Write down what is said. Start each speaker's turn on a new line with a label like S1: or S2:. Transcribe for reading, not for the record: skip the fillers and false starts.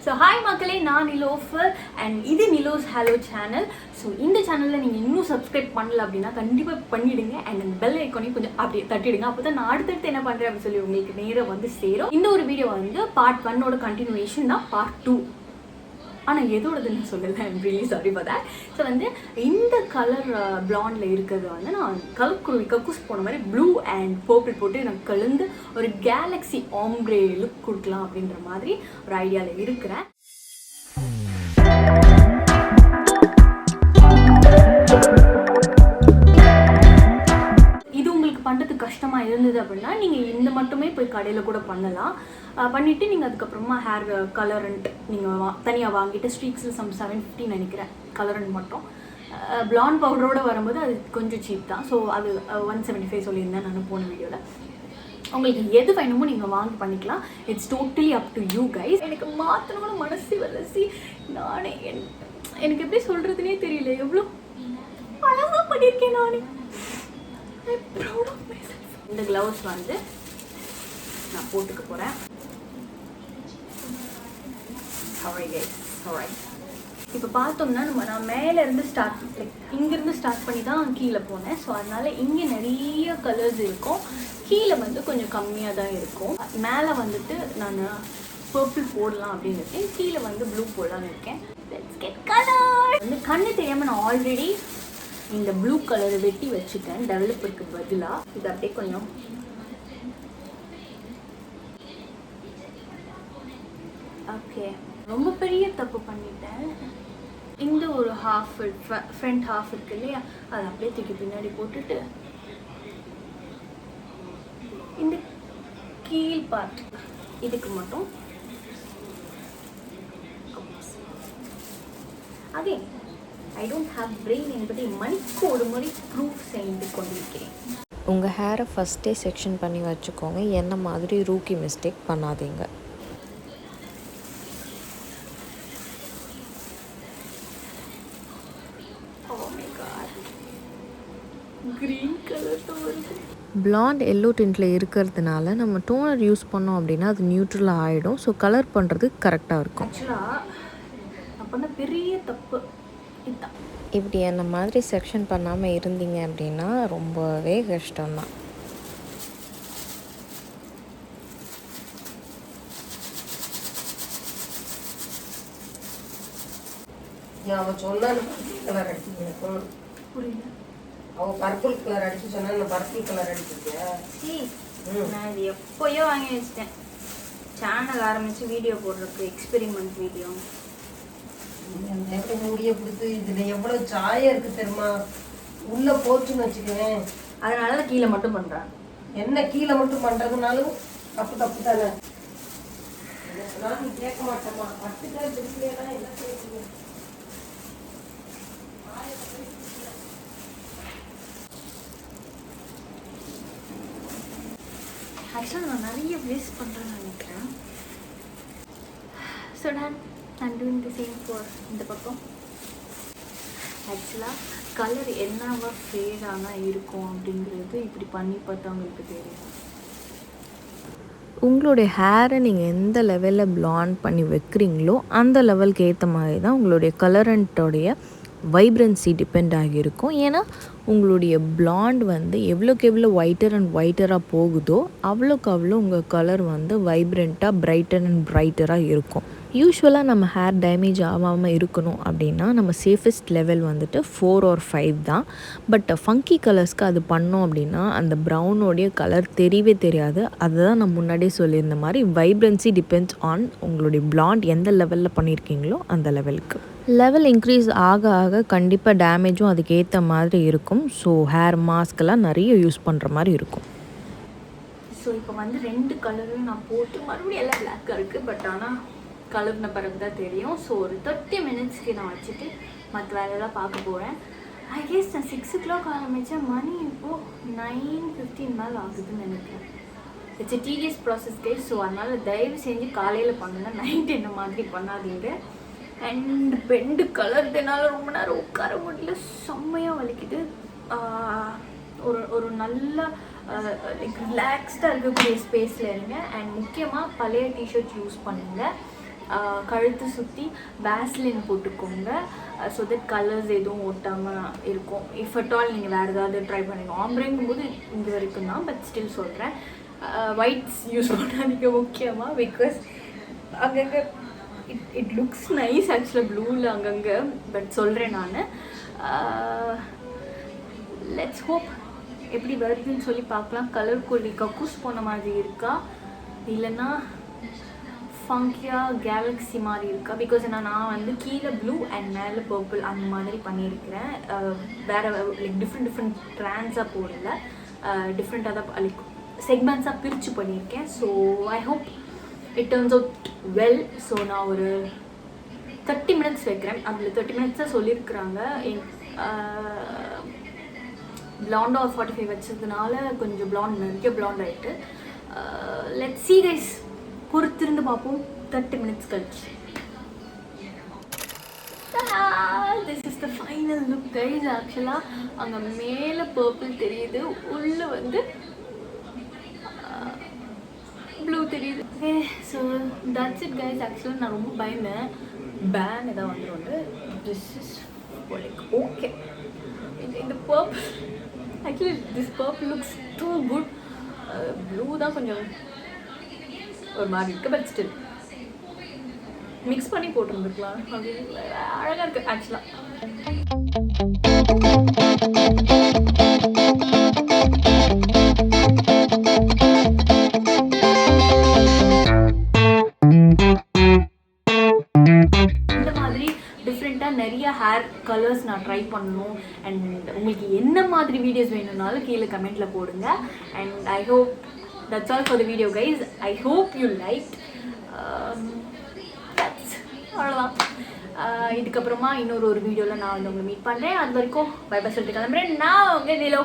S1: So hi மக்களே, நான் Nilofer and இது NILO'S HALO channel. So இந்த சேனல்ல நீங்க இன்னும் சப்ஸ்கிரைப் பண்ணல அப்படினா கண்டிப்பா பண்ணிடுங்க and அந்த பெல் ஐகானையும் கொஞ்சம் அப்படியே தட்டிடுங்க. அப்பதான் நான் அடுத்து என்ன பண்றேன் அப்படி சொல்லி உங்களுக்கு நேரா வந்து சேரும். இந்த ஒரு வீடியோ வந்து பார்ட் 1 ஓட கண்டினியூவேஷன் தான் பார்ட் 2. ஆனால் எதோடதுன்னு சொல்லலை, I'm really sorry for that. So வந்து இந்த கலர் பிளாண்டில் இருக்கிறது வந்து நான் கலக்குருவி கக்கூஸ் போன மாதிரி ப்ளூ அண்ட் பர்பிள் போட்டு எனக்கு கலந்து ஒரு கேலக்ஸி ஆம்ப்ரே லுக் கொடுக்கலாம் அப்படின்ற மாதிரி ஒரு ஐடியாவில் இருக்கிறேன். இது உங்களுக்கு பண்ணுறதுக்கு கஷ்டமாக இருந்தது அப்படின்னா நீங்கள் இந்த மட்டுமே போய் கடையில் கூட பண்ணலாம். பண்ணிவிட்டு நீங்கள் அதுக்கப்புறமா ஹேர் கலரண்ட் நீங்கள் தனியாக வாங்கிட்டு ஸ்ட்ரீக்ஸில் சம் 750 நினைக்கிறேன் கலரண்ட் மட்டும். பிளாண்ட் பவுடரோடு வரும்போது அது கொஞ்சம் சீப் தான். ஸோ அது 175 சொல்லியிருந்தேன் நான் போன வீடியோவில். உங்களுக்கு எது வேணுமோ நீங்கள் வாங்கி பண்ணிக்கலாம். It's totally up to you guys. எனக்கு மாற்றணும்னு மனசு வரசி. நானே எனக்கு எப்படி சொல்கிறதுனே தெரியல, எவ்வளோ அழகாக பண்ணியிருக்கேன் நானே. இந்த க்ளவுஸ் வந்து நான் போட்டுக்க போகிறேன். இப்போ பார்த்தோம்னா நான் மேலேருந்து இங்கேருந்து ஸ்டார்ட் பண்ணி தான் கீழே போனேன். ஸோ அதனால் இங்கே நிறைய கலர்ஸ் இருக்கும், கீழே வந்து கொஞ்சம் கம்மியாக தான் இருக்கும். மேலே வந்துட்டு நான் பர்பிள் போடலாம் அப்படின்னு இருக்கேன், கீழே வந்து ப்ளூ போடலான்னு இருக்கேன். வந்து கண்ணு தெரியாமல் நான் ஆல்ரெடி இந்த ப்ளூ கலரை வெட்டி வச்சுட்டேன் டெவலப்பருக்கு பதிலாக. இது அப்படியே கொஞ்சம் ஓகே, ரொம்ப பெரிய தப்பு பண்ணிட்டேன். இந்த ஒரு ஹாஃப் ஃப்ரண்ட் ஹாஃப் இருக்கு இல்லையா, அதை அப்படியே தூக்கி பின்னாடி போட்டுட்டு இந்த கீழ் பார்ட் இதுக்கு மட்டும் அதே ஐ டோன்ட் ஹேவ் பிரெயின் என்பதை மணிக்கு ஒரு முறை ப்ரூஃப் செய்து கொண்டிருக்கிறேன்.
S2: உங்கள் ஹேரை ஃபஸ்ட்டே செக்ஷன் பண்ணி வச்சுக்கோங்க, என்ன மாதிரி ரூக்கி மிஸ்டேக் பண்ணாதீங்க. பிளாண்ட் எல்லோ டின்ட்டில் இருக்கிறதுனால நம்ம டோனர் யூஸ் பண்ணோம் அப்படின்னா அது நியூட்ரலாக ஆகிடும். ஸோ கலர் பண்ணுறது கரெக்டாக இருக்கும்.
S1: பெரிய தப்பு
S2: இப்படி என்ன மாதிரி செக்ஷன் பண்ணாமல் இருந்தீங்க அப்படின்னா ரொம்பவே கஷ்டம்தான்.
S3: அவன் சொன்னான்னு கலர் அடிச்சிருக்கேன், அவன் பர்பிள் கலர் அடிச்சு சொன்னா நான் பர்பிள் கலர் அடிச்சிருக்கேன்.
S1: நான் இது எப்போயோ வாங்கி வச்சிட்டேன், சேனல் ஆரம்பிச்சு வீடியோ போடுறதுக்கு, எக்ஸ்பெரிமெண்ட் வீடியோ.
S3: எப்படி முடிய பிடித்து இதுல எவ்வளவு சாயம் இருக்கு தெரியுமா, உள்ள போச்சுன்னு வச்சுக்குவேன்.
S1: அதனாலதான் கீழே மட்டும் பண்றேன்.
S3: என்ன கீழே மட்டும் பண்றதுனாலும் தப்பு தப்பு தானே. நீ கேட்க மாட்டேமா, பட்டுக்காய் பிடிக்கலாம் என்ன கேட்குங்க.
S1: ஆக்சுவலாக நான் நிறைய வேஸ்ட் பண்ணுறேன்னு நினைக்கிறேன். ஸோ நான் டூயிங் தி சேம் ஃபார் இந்த பக்கம். ஆக்சுவலாக கலர் என்னவா ஃபேடானால் இருக்கும் அப்படிங்கிறது இப்படி பண்ணி பார்த்தா உங்களுக்கு தெரியும்.
S2: உங்களுடைய ஹேரை நீங்கள் எந்த லெவலில் பிளாண்ட் பண்ணி வைக்கிறீங்களோ அந்த லெவலுக்கு ஏற்ற மாதிரி தான் உங்களுடைய கலரண்ட்டோடைய வைப்ரன்சி டிபெண்ட் ஆகியிருக்கும். ஏன்னா உங்களுடைய பிளாண்ட் வந்து எவ்வளோக்கு எவ்வளோ ஒயிட்டர் அண்ட் ஒயிட்டராக போகுதோ அவ்வளோக்கு அவ்வளோ உங்கள் கலர் வந்து வைப்ரண்ட்டாக பிரைட்டர் அண்ட் பிரைட்டராக இருக்கும். யூஸ்வலாக நம்ம ஹேர் டேமேஜ் ஆகாமல் இருக்கணும் அப்படின்னா நம்ம சேஃபஸ்ட் லெவல் வந்துட்டு 4 or 5 தான். பட் ஃபங்கி கலர்ஸ்க்கு அது பண்ணோம் அப்படின்னா அந்த ப்ரௌனோடைய கலர் தெரியவே தெரியாது. அதுதான் நான் முன்னாடியே சொல்லியிருந்த மாதிரி வைப்ரன்சி டிபெண்ட்ஸ் ஆன் உங்களுடைய பிளாண்ட் எந்த லெவலில் பண்ணியிருக்கீங்களோ அந்த லெவலுக்கு. லெவல் இன்க்ரீஸ் ஆக ஆக கண்டிப்பாக டேமேஜும் அதுக்கு ஏற்ற மாதிரி இருக்கும். ஸோ ஹேர் மாஸ்க்கெல்லாம் நிறைய யூஸ் பண்ணுற மாதிரி இருக்கும்.
S1: ஸோ இப்போ வந்து 2 கலரும் நான் போட்டு மறுபடியும் எல்லாம் பிளாக்காக இருக்குது. பட் ஆனால் கலர்ன பிறகு தான் தெரியும். ஸோ ஒரு 30 மினிட்ஸ்க்கு நான் வச்சுட்டு மற்ற வேலையெல்லாம் பார்க்க போகிறேன். ஐ கெஸ் நான் 6 o'clock ஆரம்பித்தேன், மணி இப்போது 9:15 மேலே ஆகுதுன்னு நினைக்கிறேன். It's a tedious process guys. So அதனால் தயவு செஞ்சு காலையில் பண்ணுங்க, நைட் என்ன மாதிரி பண்ணாதீங்க. அண்ட் பெண்டு கலர்னால ரொம்ப நேரம் உட்கார முடியல, செம்மையாக வலிக்குது. ஒரு நல்ல ரிலாக்ஸ்டாக இருக்கக்கூடிய ஸ்பேஸில் இருங்க. அண்ட் முக்கியமாக பழைய டிஷர்ட் யூஸ் பண்ணுங்கள். கழுத்து சுற்றி வேஸ்லின் போட்டுக்கோங்க. ஸோ தட் கலர்ஸ் எதுவும் ஒட்டாமல் இருக்கும். இஃப் அட் ஆல் நீங்கள் வேறு ஏதாவது ட்ரை பண்ணுங்க. ஆம்ப்ரேங்கும் போது இங்கே வரைக்கும் தான், பட் ஸ்டில் சொல்கிறேன் ஒயிட்ஸ் யூஸ் பண்ணாதீங்க முக்கியமாக. பிகாஸ் அங்கங்கே இட் லுக்ஸ் நைஸ் ஆக்சுவலாக ப்ளூவில் அங்கங்கே, பட் சொல்கிறேன் நான். லெட்ஸ் ஹோப் எப்படி வருதுன்னு சொல்லி பார்க்கலாம். கலர் கொல்லி கக்கூஸ் போன மாதிரி இருக்கா இல்லைன்னா ஃபங்கியாக கேலக்ஸி மாதிரி இருக்கா? பிகாஸ் நான் வந்து கீழே ப்ளூ அண்ட் மேலே பர்பிள் அந்த மாதிரி பண்ணியிருக்கிறேன். வேறு லைக் டிஃப்ரெண்ட் ட்ரான்ஸாக போடல, டிஃப்ரெண்ட்டாக தான் லைக் செக்மெண்ட்ஸாக பிரித்து பண்ணியிருக்கேன். So I hope it turns out well. So நான் ஒரு 30 minutes வைக்கிறேன். அதில் 30 minutes தான் சொல்லியிருக்கிறாங்க. பிளாண்டாக ஒரு 45 வச்சதுனால கொஞ்சம் பிளாண்ட் நிறைய பிளாண்ட் ஆகிட்டு. லெட்ஸ் சீ கைஸ், பொறுத்திருந்து பார்ப்போம் 30 minutes கழிச்சு. This is the final look guys. ஆக்சுவலாக அங்கே மேலே பர்பிள் தெரியுது, உள்ளே வந்து ப்ளூ தெரியுது. Okay, so that's it guys. ஆக்சுவலாக நான் ரொம்ப பயந்தேன் பேன் ஏதாவது வந்துடும். This is like okay. இந்த purple actually this purple looks too good. Blue தான் கொஞ்சம் ஒரு மாதிரி இருக்குது, பட் ஸ்டில் மிக்ஸ் பண்ணி போட்டுருந்துருக்கலாம். அப்படி அழகாக இருக்குது ஆக்சுவலாக. இந்த மாதிரி டிஃப்ரெண்ட்டாக நிறைய ஹேர் கலர்ஸ் நான் ட்ரை பண்ணணும். அண்ட் உங்களுக்கு என்ன மாதிரி வீடியோஸ் வேணும்னாலும் கீழே கமெண்ட்டில் போடுங்க. And I hope that's all for the video guys. I hope you liked. That's அவ்வளோதான். இதுக்கப்புறமா இன்னொரு வீடியோவில் நான் வந்து உங்களை மீட் பண்ணுறேன். அது வரைக்கும் பை பை சொல்லிட்டு கிளம்புறேன். நான் உங்கள் நிலோ.